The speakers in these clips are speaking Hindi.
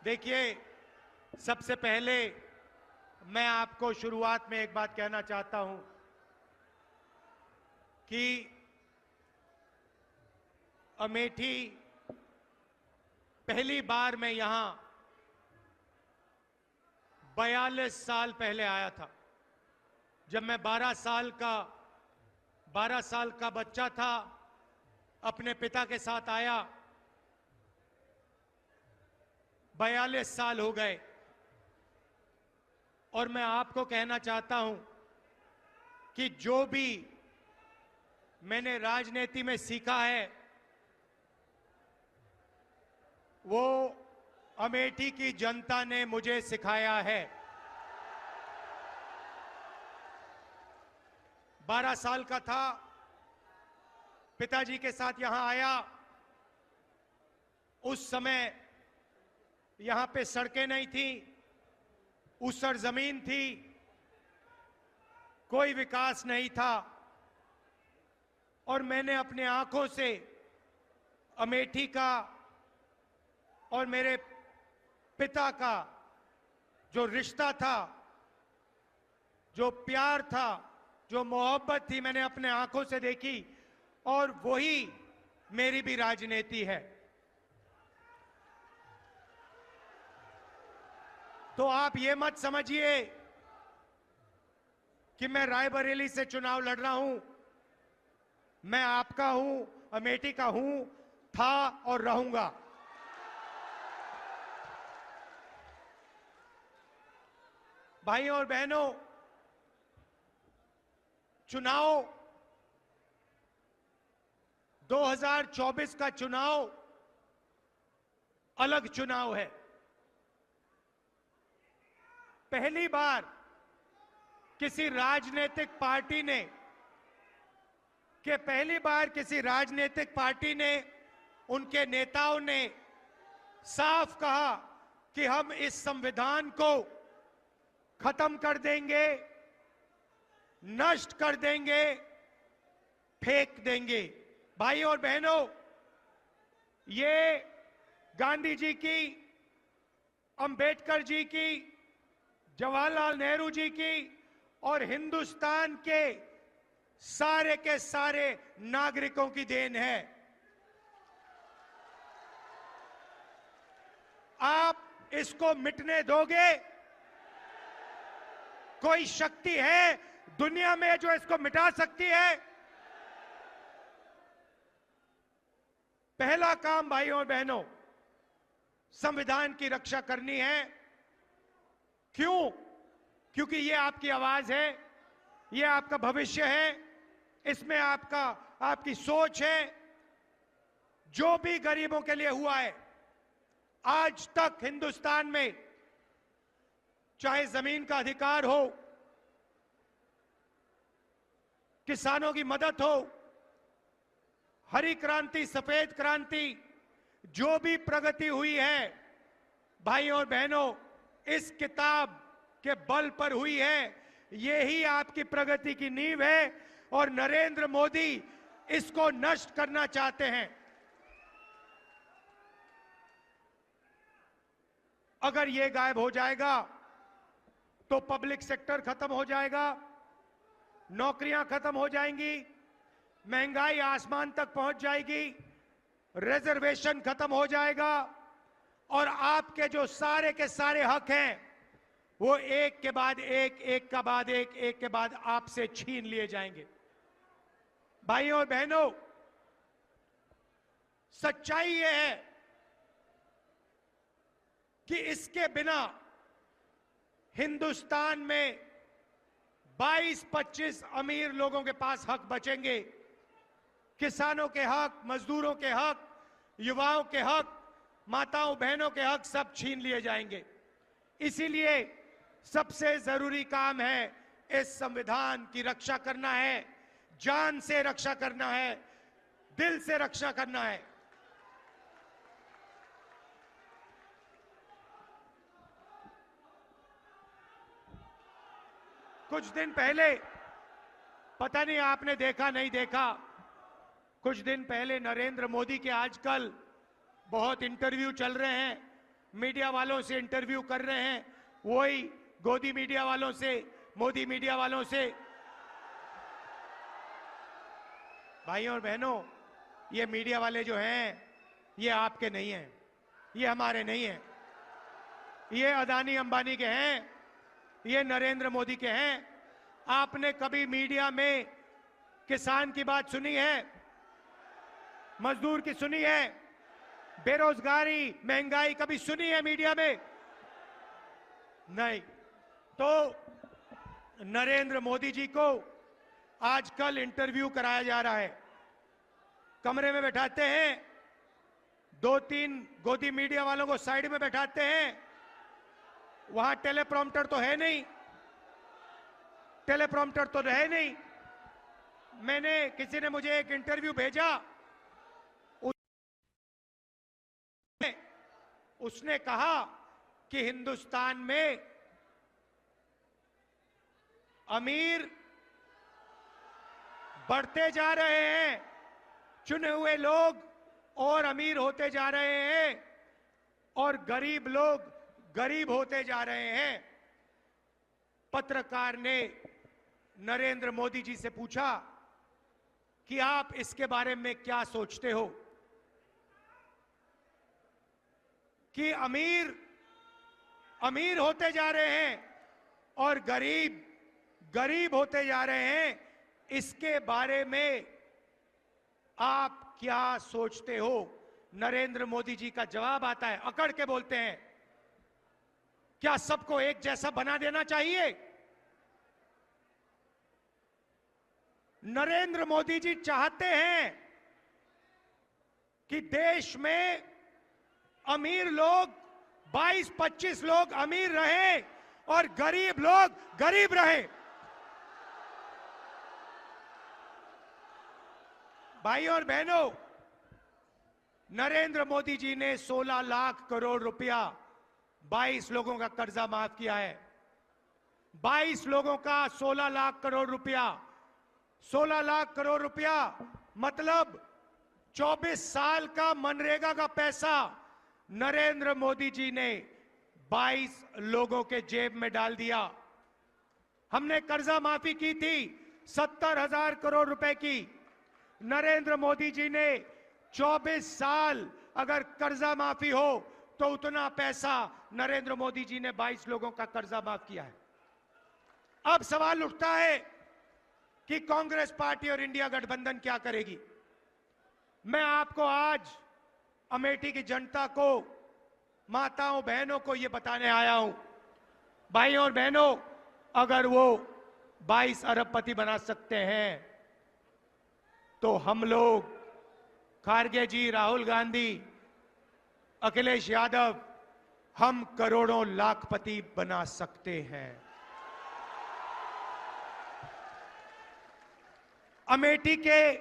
देखिए, सबसे पहले मैं आपको शुरुआत में एक बात कहना चाहता हूं कि अमेठी पहली बार मैं यहां 42 साल पहले आया था। जब मैं 12 साल का बच्चा था, अपने पिता के साथ आया। 42 साल हो गए और मैं आपको कहना चाहता हूं कि जो भी मैंने राजनीति में सीखा है वो अमेठी की जनता ने मुझे सिखाया है। 12 साल का था, पिताजी के साथ यहां आया। उस समय यहां पे सड़कें नहीं थी, ऊसर जमीन थी, कोई विकास नहीं था और मैंने अपने आंखों से अमेठी का और मेरे पिता का जो रिश्ता था, जो प्यार था, जो मोहब्बत थी, मैंने अपने आंखों से देखी और वही मेरी भी राजनीति है। तो आप ये मत समझिए कि मैं रायबरेली से चुनाव लड़ रहा हूं। मैं आपका हूं, अमेठी का हूं, था और रहूंगा। भाइयों और बहनों, चुनाव 2024 का चुनाव अलग चुनाव है। पहली बार किसी राजनीतिक पार्टी ने उनके नेताओं ने साफ कहा कि हम इस संविधान को खत्म कर देंगे, नष्ट कर देंगे, फेंक देंगे। भाइयों और बहनों, ये गांधी जी की, अंबेडकर जी की, जवाहरलाल नेहरू जी की और हिंदुस्तान के सारे नागरिकों की देन है। आप इसको मिटने दोगे? कोई शक्ति है दुनिया में जो इसको मिटा सकती है? पहला काम भाइयों और बहनों, संविधान की रक्षा करनी है। क्यों? क्योंकि ये आपकी आवाज है, ये आपका भविष्य है, इसमें आपकी सोच है। जो भी गरीबों के लिए हुआ है आज तक हिंदुस्तान में, चाहे जमीन का अधिकार हो, किसानों की मदद हो, हरी क्रांति, सफेद क्रांति, जो भी प्रगति हुई है भाइयों और बहनों, इस किताब के बल पर हुई है। यही आपकी प्रगति की नींव है और नरेंद्र मोदी इसको नष्ट करना चाहते हैं। अगर ये गायब हो जाएगा तो पब्लिक सेक्टर खत्म हो जाएगा, नौकरियां खत्म हो जाएंगी, महंगाई आसमान तक पहुंच जाएगी, रिजर्वेशन खत्म हो जाएगा और आपके जो सारे के सारे हक हैं वो एक के बाद एक के बाद आपसे छीन लिए जाएंगे। भाइयों और बहनों, सच्चाई ये है कि इसके बिना हिंदुस्तान में 22-25 अमीर लोगों के पास हक बचेंगे। किसानों के हक, मजदूरों के हक, युवाओं के हक, माताओं बहनों के हक सब छीन लिए जाएंगे। इसीलिए सबसे जरूरी काम है इस संविधान की रक्षा करना है, जान से रक्षा करना है, दिल से रक्षा करना है। कुछ दिन पहले, पता नहीं आपने देखा नहीं देखा, कुछ दिन पहले नरेंद्र मोदी के आजकल बहुत इंटरव्यू चल रहे हैं मीडिया वालों से इंटरव्यू कर रहे हैं, वही गोदी मीडिया वालों से, मोदी मीडिया वालों से। भाइयों और बहनों, ये मीडिया वाले जो हैं, ये आपके नहीं हैं, ये हमारे नहीं हैं, ये अदानी अंबानी के हैं, ये नरेंद्र मोदी के हैं। आपने कभी मीडिया में किसान की बात सुनी है? मजदूर की सुनी है? बेरोजगारी, महंगाई कभी सुनी है मीडिया में? नहीं। तो नरेंद्र मोदी जी को आजकल इंटरव्यू कराया जा रहा है, कमरे में बैठाते हैं, 2-3 गोदी मीडिया वालों को साइड में बैठाते हैं, वहां टेलीप्रॉम्प्टर तो है नहीं, टेलीप्रॉम्प्टर तो रहे नहीं। मैंने, किसी ने मुझे एक इंटरव्यू भेजा, उसने कहा कि हिंदुस्तान में अमीर बढ़ते जा रहे हैं, चुने हुए लोग और अमीर होते जा रहे हैं और गरीब लोग गरीब होते जा रहे हैं। पत्रकार ने नरेंद्र मोदी जी से पूछा कि आप इसके बारे में क्या सोचते हो कि अमीर अमीर होते जा रहे हैं और गरीब गरीब होते जा रहे हैं, इसके बारे में आप क्या सोचते हो? नरेंद्र मोदी जी का जवाब आता है, अकड़ के बोलते हैं, क्या सबको एक जैसा बना देना चाहिए? नरेंद्र मोदी जी चाहते हैं कि देश में अमीर लोग 22-25 लोग अमीर रहे और गरीब लोग गरीब रहे। भाइयों और बहनों, नरेंद्र मोदी जी ने 16 लाख करोड़ रुपया 22 लोगों का कर्जा माफ किया है। 22 लोगों का 16 लाख करोड़ रुपया, 16 लाख करोड़ रुपया मतलब 24 साल का मनरेगा का पैसा नरेंद्र मोदी जी ने 22 लोगों के जेब में डाल दिया। हमने कर्जा माफी की थी 70,000 करोड़ रुपए की। नरेंद्र मोदी जी ने 24 साल अगर कर्जा माफी हो तो उतना पैसा नरेंद्र मोदी जी ने 22 लोगों का कर्जा माफ किया है। अब सवाल उठता है कि कांग्रेस पार्टी और इंडिया गठबंधन क्या करेगी। मैं आपको आज अमेठी की जनता को, माताओं बहनों को यह बताने आया हूं, भाइयों और बहनों, अगर वो 22 अरबपति बना सकते हैं तो हम लोग, खारगे जी, राहुल गांधी, अखिलेश यादव, हम करोड़ों लाखपति बना सकते हैं। अमेठी के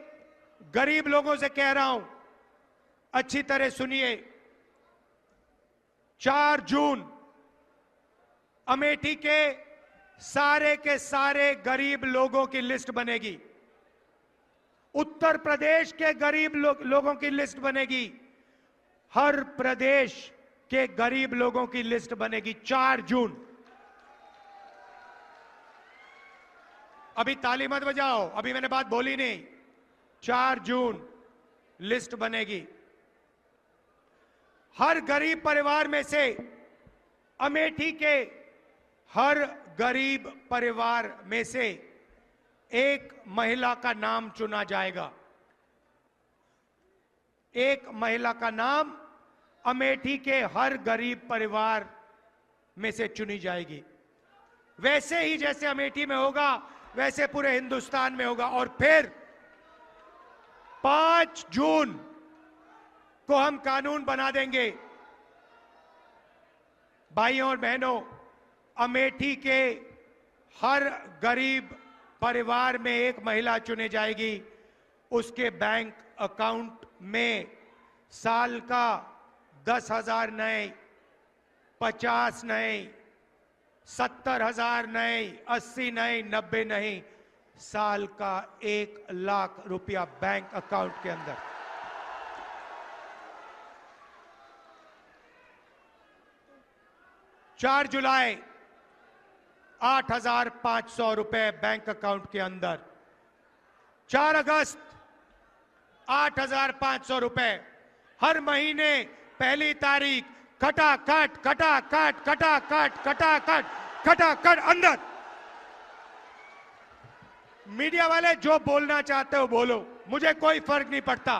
गरीब लोगों से कह रहा हूं, अच्छी तरह सुनिए, 4 जून अमेठी के सारे गरीब लोगों की लिस्ट बनेगी। उत्तर प्रदेश के गरीब लोगों की लिस्ट बनेगी। हर प्रदेश के गरीब लोगों की लिस्ट बनेगी 4 जून। अभी ताली मत बजाओ, अभी मैंने बात बोली नहीं। 4 जून लिस्ट बनेगी। हर गरीब परिवार में से, अमेठी के हर गरीब परिवार में से एक महिला का नाम चुना जाएगा। एक महिला का नाम अमेठी के हर गरीब परिवार में से चुनी जाएगी। वैसे ही जैसे अमेठी में होगा वैसे पूरे हिंदुस्तान में होगा। और फिर 5 जून को हम कानून बना देंगे। भाइयों और बहनों, अमेठी के हर गरीब परिवार में एक महिला चुनी जाएगी। उसके बैंक अकाउंट में साल का 10,000 नए, 50 नए, 70,000 नए, 80 नए, 90 नहीं, साल का 1 लाख रुपया बैंक अकाउंट के अंदर। 4 जुलाई 8,500 रुपए बैंक अकाउंट के अंदर। 4 अगस्त 8,500 रुपए। हर महीने पहली तारीख खटाखट खटाखट खटाखट खटाखट खटाखट अंदर। मीडिया वाले जो बोलना चाहते हो बोलो, मुझे कोई फर्क नहीं पड़ता।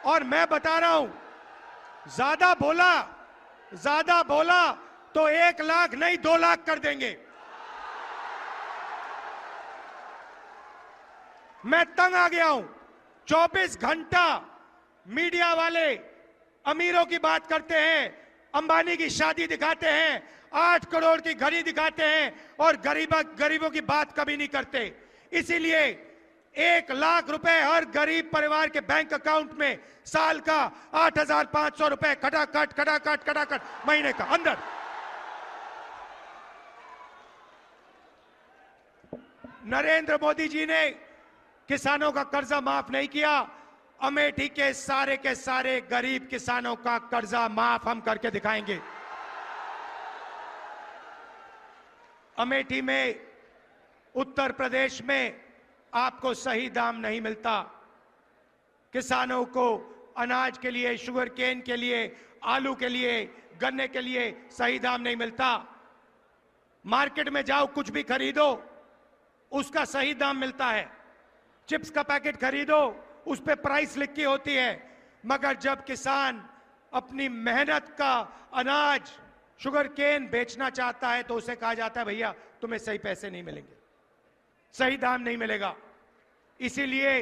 और मैं बता रहा हूं, ज्यादा बोला तो 1 लाख नहीं 2 लाख कर देंगे। मैं तंग आ गया हूं। 24 घंटा मीडिया वाले अमीरों की बात करते हैं, अंबानी की शादी दिखाते हैं, 8 करोड़ की घड़ी दिखाते हैं और गरीबों की बात कभी नहीं करते। इसीलिए 1 लाख रुपए हर गरीब परिवार के बैंक अकाउंट में साल का 8,500 रुपए खटाखट खटाखट खटाखट महीने का अंदर। नरेंद्र मोदी जी ने किसानों का कर्जा माफ नहीं किया। अमेठी के सारे गरीब किसानों का कर्जा माफ हम करके दिखाएंगे। अमेठी में, उत्तर प्रदेश में आपको सही दाम नहीं मिलता। किसानों को अनाज के लिए, शुगर केन के लिए, आलू के लिए, गन्ने के लिए सही दाम नहीं मिलता। मार्केट में जाओ, कुछ भी खरीदो, उसका सही दाम मिलता है। चिप्स का पैकेट खरीदो, उस पे प्राइस लिखी होती है। मगर जब किसान अपनी मेहनत का अनाज, शुगर केन बेचना चाहता है तो उसे कहा जाता है भैया तुम्हें सही पैसे नहीं मिलेंगे, सही दाम नहीं मिलेगा। इसीलिए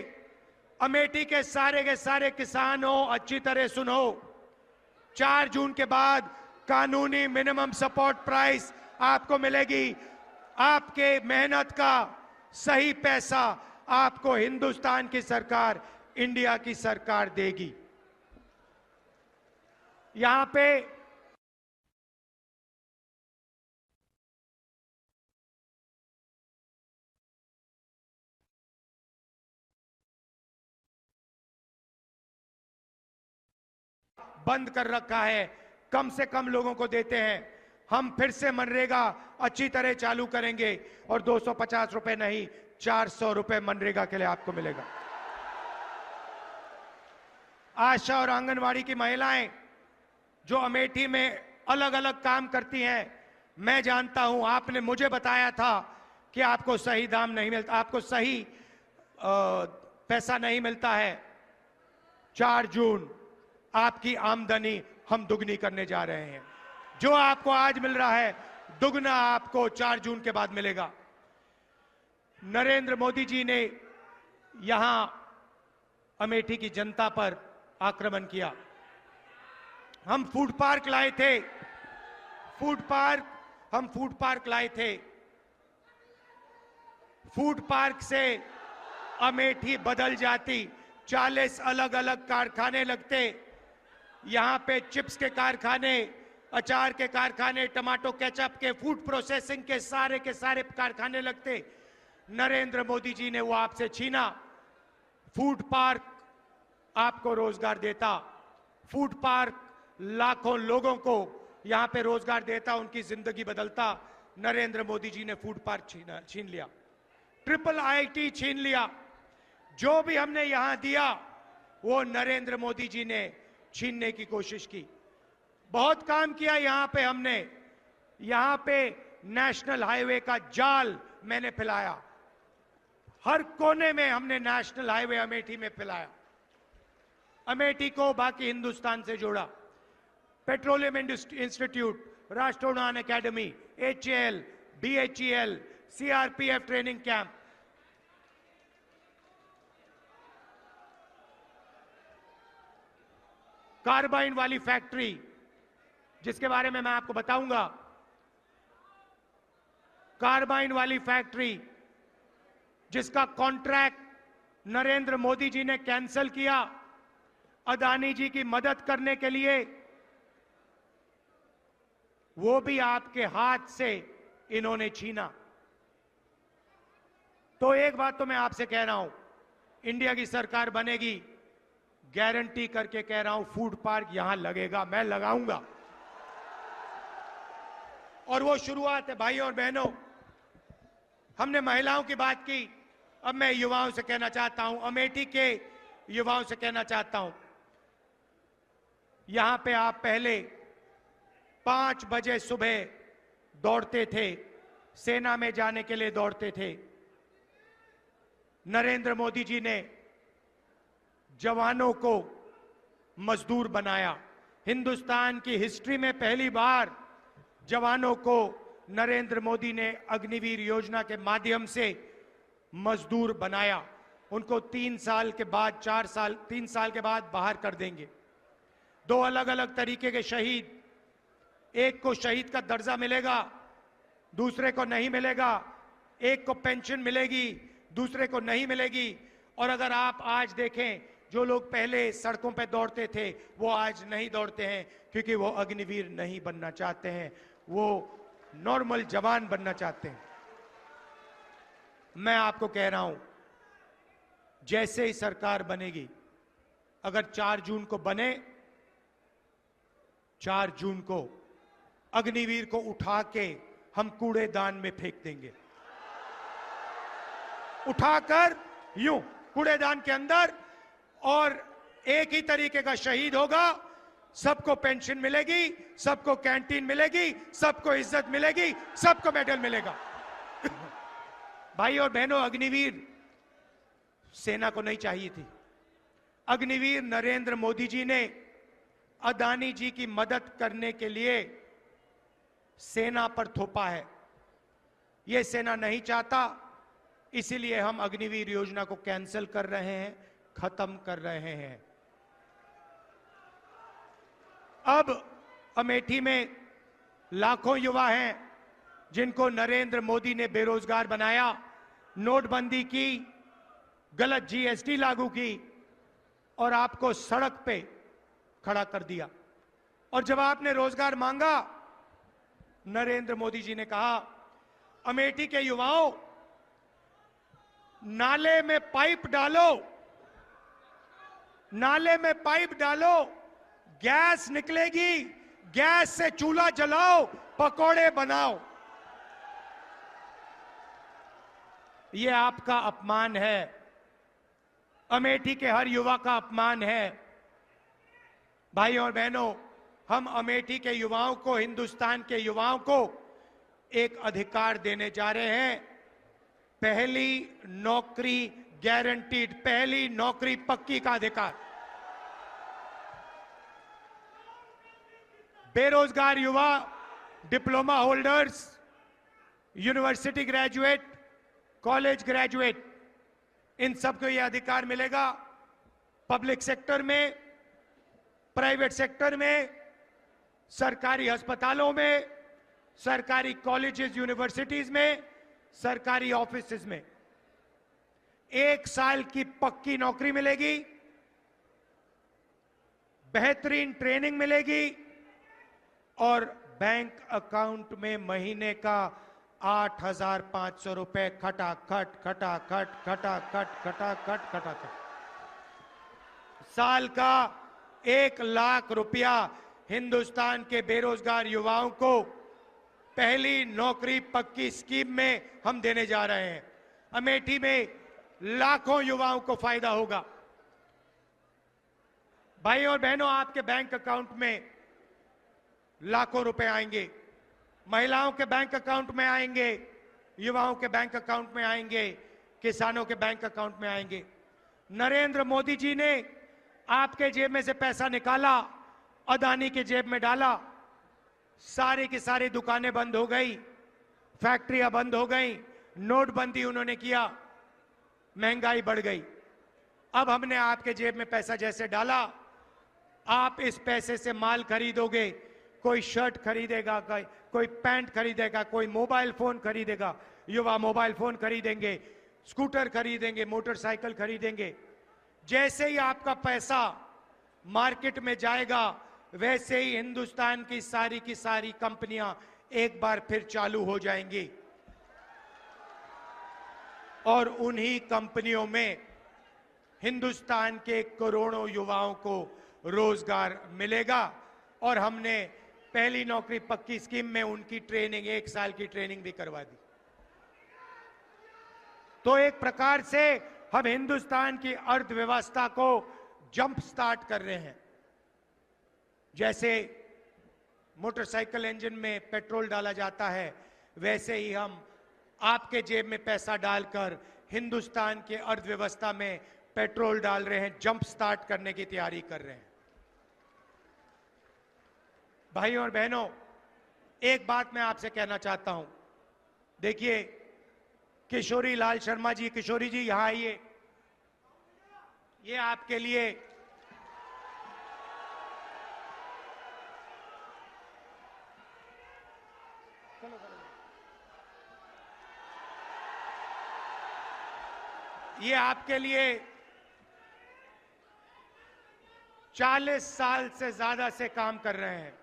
अमेठी के सारे किसानों अच्छी तरह सुनो, 4 जून के बाद कानूनी मिनिमम सपोर्ट प्राइस आपको मिलेगी। आपके मेहनत का सही पैसा आपको हिंदुस्तान की सरकार, इंडिया की सरकार देगी। यहां पे बंद कर रखा है, कम से कम लोगों को देते हैं। हम फिर से मनरेगा अच्छी तरह चालू करेंगे और 250 रुपए नहीं 400 रुपए मनरेगा के लिए आपको मिलेगा। आशा और आंगनवाड़ी की महिलाएं जो अमेठी में अलग अलग काम करती हैं, मैं जानता हूं, आपने मुझे बताया था कि आपको सही दाम नहीं मिलता, आपको सही पैसा नहीं मिलता है। 4 जून आपकी आमदनी हम दुगनी करने जा रहे हैं। जो आपको आज मिल रहा है दुगना आपको 4 जून के बाद मिलेगा। नरेंद्र मोदी जी ने यहां अमेठी की जनता पर आक्रमण किया। हम फूड पार्क लाए थे, फूड पार्क लाए थे। फूड पार्क से अमेठी बदल जाती। 40 अलग अलग कारखाने लगते। यहां पे चिप्स के कारखाने, अचार के कारखाने, टमाटो केचप के, फूड प्रोसेसिंग के सारे कारखाने लगते। नरेंद्र मोदी जी ने वो आपसे छीना। फूड पार्क आपको रोजगार देता। फूड पार्क लाखों लोगों को यहां पे रोजगार देता, उनकी जिंदगी बदलता। नरेंद्र मोदी जी ने फूड पार्क छीन लिया, ट्रिपल IIT छीन लिया। जो भी हमने यहां दिया वो नरेंद्र मोदी जी ने छीनने की कोशिश की। बहुत काम किया यहां पे हमने। यहां पे नेशनल हाईवे का जाल मैंने फैलाया। हर कोने में हमने नेशनल हाईवे अमेठी में फैलाया। अमेठी को बाकी हिंदुस्तान से जोड़ा। पेट्रोलियम इंस्टीट्यूट, राष्ट्रीय उड़ान academy, HAL, BHEL, CRPF training camp, carbine वाली फैक्ट्री जिसके बारे में मैं आपको बताऊंगा। कार्बाइन वाली फैक्ट्री जिसका कॉन्ट्रैक्ट नरेंद्र मोदी जी ने कैंसिल किया अदानी जी की मदद करने के लिए, वो भी आपके हाथ से इन्होंने छीना। तो एक बात तो मैं आपसे कह रहा हूं, इंडिया की सरकार बनेगी, गारंटी करके कह रहा हूं, फूड पार्क यहां लगेगा, मैं लगाऊंगा। और वो शुरुआत है भाइयों और बहनों। हमने महिलाओं की बात की, अब मैं युवाओं से कहना चाहता हूं, अमेठी के युवाओं से कहना चाहता हूं, यहां पे आप पहले 5 बजे सुबह दौड़ते थे, सेना में जाने के लिए दौड़ते थे। नरेंद्र मोदी जी ने जवानों को मजदूर बनाया। हिंदुस्तान की हिस्ट्री में पहली बार जवानों को नरेंद्र मोदी ने अग्निवीर योजना के माध्यम से मजदूर बनाया। उनको 3 साल के बाद 3 साल के बाद बाहर कर देंगे। 2 अलग अलग तरीके के शहीद, एक को शहीद का दर्जा मिलेगा, दूसरे को नहीं मिलेगा। एक को पेंशन मिलेगी, दूसरे को नहीं मिलेगी। और अगर आप आज देखें, जो लोग पहले सड़कों पे दौड़ते थे वो आज नहीं दौड़ते हैं, क्योंकि वो अग्निवीर नहीं बनना चाहते हैं, वो नॉर्मल जवान बनना चाहते हैं। मैं आपको कह रहा हूं, जैसे ही सरकार बनेगी, अगर 4 जून को बने, 4 जून को अग्निवीर को उठा के हम कूड़ेदान में फेंक देंगे। उठाकर यूं कूड़ेदान के अंदर, और एक ही तरीके का शहीद होगा। सबको पेंशन मिलेगी, सबको कैंटीन मिलेगी, सबको इज्जत मिलेगी, सबको मेडल मिलेगा। भाई और बहनों, अग्निवीर सेना को नहीं चाहिए थी। अग्निवीर नरेंद्र मोदी जी ने अदानी जी की मदद करने के लिए सेना पर थोपा है। यह सेना नहीं चाहता, इसीलिए हम अग्निवीर योजना को कैंसिल कर रहे हैं, खत्म कर रहे हैं। अब अमेठी में लाखों युवा हैं जिनको नरेंद्र मोदी ने बेरोजगार बनाया, नोटबंदी की, गलत जीएसटी लागू की और आपको सड़क पे खड़ा कर दिया। और जब आपने रोजगार मांगा, नरेंद्र मोदी जी ने कहा, अमेठी के युवाओं, नाले में पाइप डालो, नाले में पाइप डालो, गैस निकलेगी, गैस से चूल्हा जलाओ, पकौड़े बनाओ। यह आपका अपमान है, अमेठी के हर युवा का अपमान है। भाइयों और बहनों, हम अमेठी के युवाओं को, हिंदुस्तान के युवाओं को एक अधिकार देने जा रहे हैं। पहली नौकरी गारंटीड, पहली नौकरी पक्की का अधिकार। बेरोजगार युवा, diploma holders, university graduate, college graduate, इन सबको यह अधिकार मिलेगा। पब्लिक सेक्टर में, प्राइवेट सेक्टर में, सरकारी अस्पतालों में, सरकारी कॉलेजेस यूनिवर्सिटीज में, सरकारी ऑफिसेज में 1 साल की पक्की नौकरी मिलेगी, बेहतरीन ट्रेनिंग मिलेगी और बैंक अकाउंट में महीने का 8,500 रुपए खटाखट खटाखट खटाखट खटाखट खटाखट, साल का 1 लाख रुपया हिंदुस्तान के बेरोजगार युवाओं को पहली नौकरी पक्की स्कीम में हम देने जा रहे हैं। अमेठी में लाखों युवाओं को फायदा होगा। भाई और बहनों, आपके बैंक अकाउंट में लाखों रुपए आएंगे, महिलाओं के बैंक अकाउंट में आएंगे, युवाओं के बैंक अकाउंट में आएंगे, किसानों के बैंक अकाउंट में आएंगे। नरेंद्र मोदी जी ने आपके जेब में से पैसा निकाला, अदानी के जेब में डाला, सारी की सारी दुकानें बंद हो गई, फैक्ट्रियां बंद हो गई, नोटबंदी उन्होंने किया, महंगाई बढ़ गई। अब हमने आपके जेब में पैसा जैसे डाला, आप इस पैसे से माल खरीदोगे, कोई शर्ट खरीदेगा, कोई पैंट खरीदेगा, कोई मोबाइल फोन खरीदेगा, युवा मोबाइल फोन खरीदेंगे, स्कूटर खरीदेंगे, मोटरसाइकिल खरीदेंगे। जैसे ही आपका पैसा मार्केट में जाएगा, वैसे ही हिंदुस्तान की सारी कंपनियां एक बार फिर चालू हो जाएंगी और उन्हीं कंपनियों में हिंदुस्तान के करोड़ों युवाओं को रोजगार मिलेगा। और हमने पहली नौकरी पक्की स्कीम में उनकी ट्रेनिंग 1 साल की ट्रेनिंग भी करवा दी। तो एक प्रकार से हम हिंदुस्तान की अर्थव्यवस्था को जंप स्टार्ट कर रहे हैं। जैसे मोटरसाइकिल इंजन में पेट्रोल डाला जाता है, वैसे ही हम आपके जेब में पैसा डालकर हिंदुस्तान के अर्थव्यवस्था में पेट्रोल डाल रहे हैं, जंप स्टार्ट करने की तैयारी कर रहे हैं। भाइयों और बहनों, एक बात मैं आपसे कहना चाहता हूं। देखिए, किशोरी लाल शर्मा जी, किशोरी जी यहां आइए। ये आपके लिए ये आपके लिए 40 साल से ज्यादा से काम कर रहे हैं।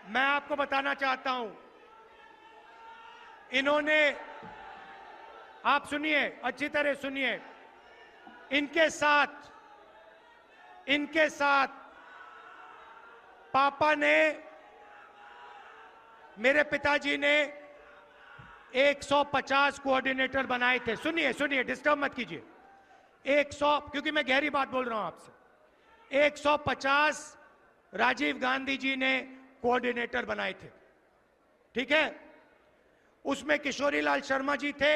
मैं आपको बताना चाहता हूं, इन्होंने, आप सुनिए, अच्छी तरह सुनिए, इनके साथ पापा ने, मेरे पिताजी ने 150 कोऑर्डिनेटर बनाए थे। सुनिए सुनिए, डिस्टर्ब मत कीजिए। 100, क्योंकि मैं गहरी बात बोल रहा हूं आपसे। 150 राजीव गांधी जी ने कोऑर्डिनेटर बनाए थे, ठीक है। उसमें किशोरी लाल शर्मा जी थे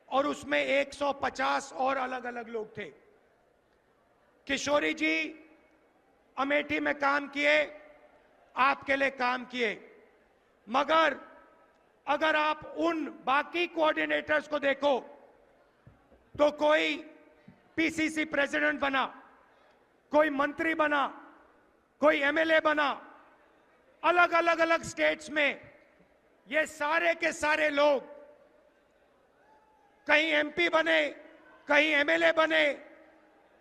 और उसमें 150 और अलग अलग लोग थे। किशोरी जी अमेठी में काम किए, आपके लिए काम किए, मगर अगर आप उन बाकी कोऑर्डिनेटर्स को देखो तो कोई पीसीसी प्रेसिडेंट बना, कोई मंत्री बना, कोई एमएलए बना, अलग अलग अलग स्टेट्स में ये सारे के सारे लोग कहीं एमपी बने, कहीं एमएलए बने,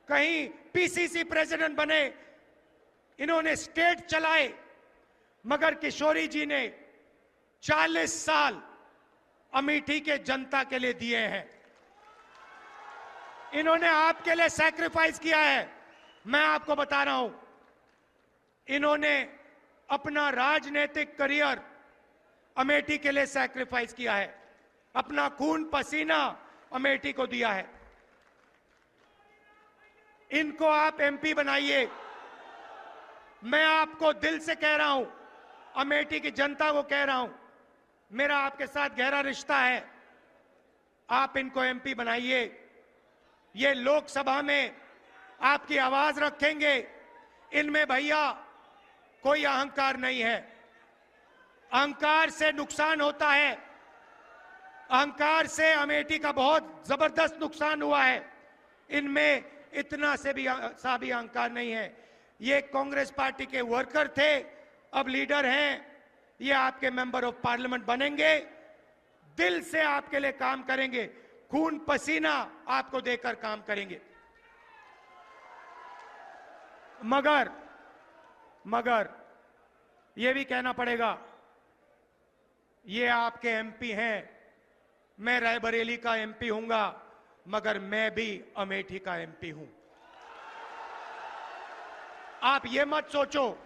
कहीं पीसीसी प्रेसिडेंट बने, इन्होंने स्टेट चलाए। मगर किशोरी जी ने 40 साल अमेठी के जनता के लिए दिए हैं। इन्होंने आपके लिए सैक्रिफाइस किया है। मैं आपको बता रहा हूं, इन्होंने अपना राजनीतिक करियर अमेठी के लिए सैक्रिफाइस किया है, अपना खून पसीना अमेठी को दिया है। इनको आप एमपी बनाइए। मैं आपको दिल से कह रहा हूं, अमेठी की जनता को कह रहा हूं, मेरा आपके साथ गहरा रिश्ता है। आप इनको एमपी बनाइए। ये लोकसभा में आपकी आवाज रखेंगे। इनमें भैया कोई अहंकार नहीं है। अहंकार से नुकसान होता है। अहंकार से अमेठी का बहुत जबरदस्त नुकसान हुआ है। इनमें इतना से भी अहंकार नहीं है। ये कांग्रेस पार्टी के वर्कर थे, अब लीडर हैं। ये आपके मेंबर ऑफ पार्लियामेंट बनेंगे, दिल से आपके लिए काम करेंगे, खून पसीना आपको देकर काम करेंगे। मगर ये भी कहना पड़ेगा, ये आपके एमपी हैं, मैं रायबरेली का एमपी हूंगा, मगर मैं भी अमेठी का एमपी हूं। आप ये मत सोचो,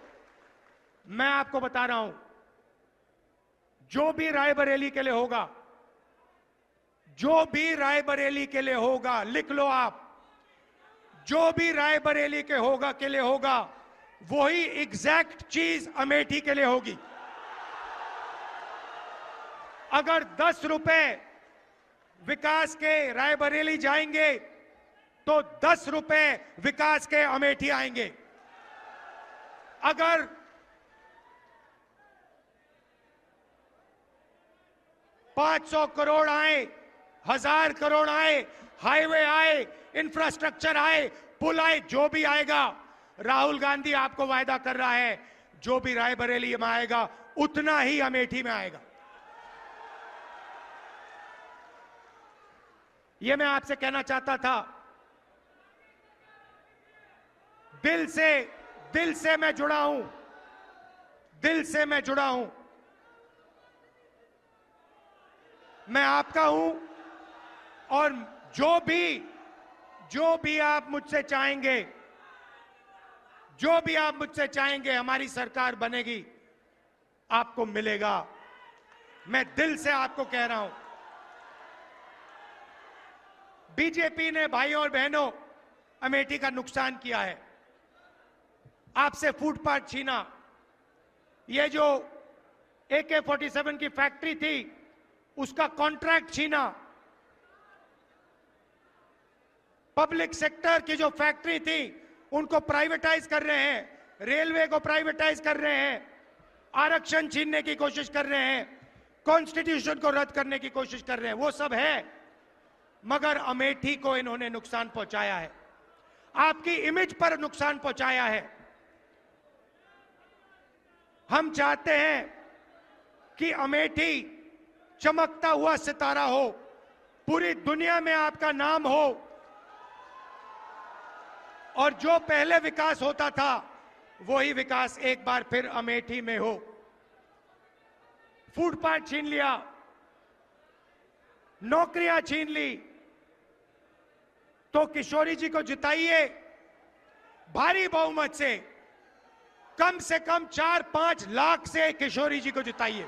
मैं आपको बता रहा हूं, जो भी रायबरेली के लिए होगा, जो भी रायबरेली के लिए होगा, लिख लो आप, जो भी रायबरेली के लिए होगा, वही एग्जैक्ट चीज अमेठी के लिए होगी। अगर 10 रुपए विकास के रायबरेली जाएंगे तो 10 रुपए विकास के अमेठी आएंगे। अगर 500 करोड़ आए, 1000 करोड़ आए, हाईवे आए, इंफ्रास्ट्रक्चर आए, पुल आए, जो भी आएगा, राहुल गांधी आपको वायदा कर रहा है, जो भी रायबरेली में आएगा उतना ही अमेठी में आएगा। यह मैं आपसे कहना चाहता था। दिल से मैं जुड़ा हूं, दिल से मैं जुड़ा हूं। मैं आपका हूं और जो भी आप मुझसे चाहेंगे, जो भी आप मुझसे चाहेंगे हमारी सरकार बनेगी, आपको मिलेगा। मैं दिल से आपको कह रहा हूं। बीजेपी ने भाइयों और बहनों अमेठी का नुकसान किया है, आपसे फुटपाथ छीना, ये जो AK-47 की फैक्ट्री थी उसका कॉन्ट्रैक्ट छीना, पब्लिक सेक्टर की जो फैक्ट्री थी उनको प्राइवेटाइज कर रहे हैं, रेलवे को प्राइवेटाइज कर रहे हैं, आरक्षण छीनने की कोशिश कर रहे हैं, कॉन्स्टिट्यूशन को रद्द करने की कोशिश कर रहे हैं। वो सब है, मगर अमेठी को इन्होंने नुकसान पहुंचाया है, आपकी इमेज पर नुकसान पहुंचाया है। हम चाहते हैं कि अमेठी चमकता हुआ सितारा हो, पूरी दुनिया में आपका नाम हो, और जो पहले विकास होता था वही विकास एक बार फिर अमेठी में हो। फुटपाथ छीन लिया, नौकरियां छीन ली, तो किशोरी जी को जिताइए भारी बहुमत से कम 4-5 लाख से किशोरी जी को जिताइए।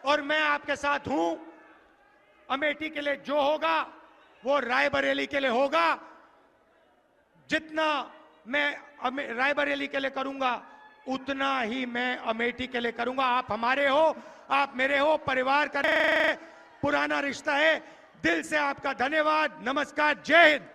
और मैं आपके साथ हूं, अमेठी के लिए जो होगा वो रायबरेली के लिए होगा। जितना मैं रायबरेली के लिए करूंगा उतना ही मैं अमेठी के लिए करूंगा। आप हमारे हो, आप मेरे हो, परिवार का पुराना रिश्ता है। दिल से आपका धन्यवाद, नमस्कार, जय हिंद।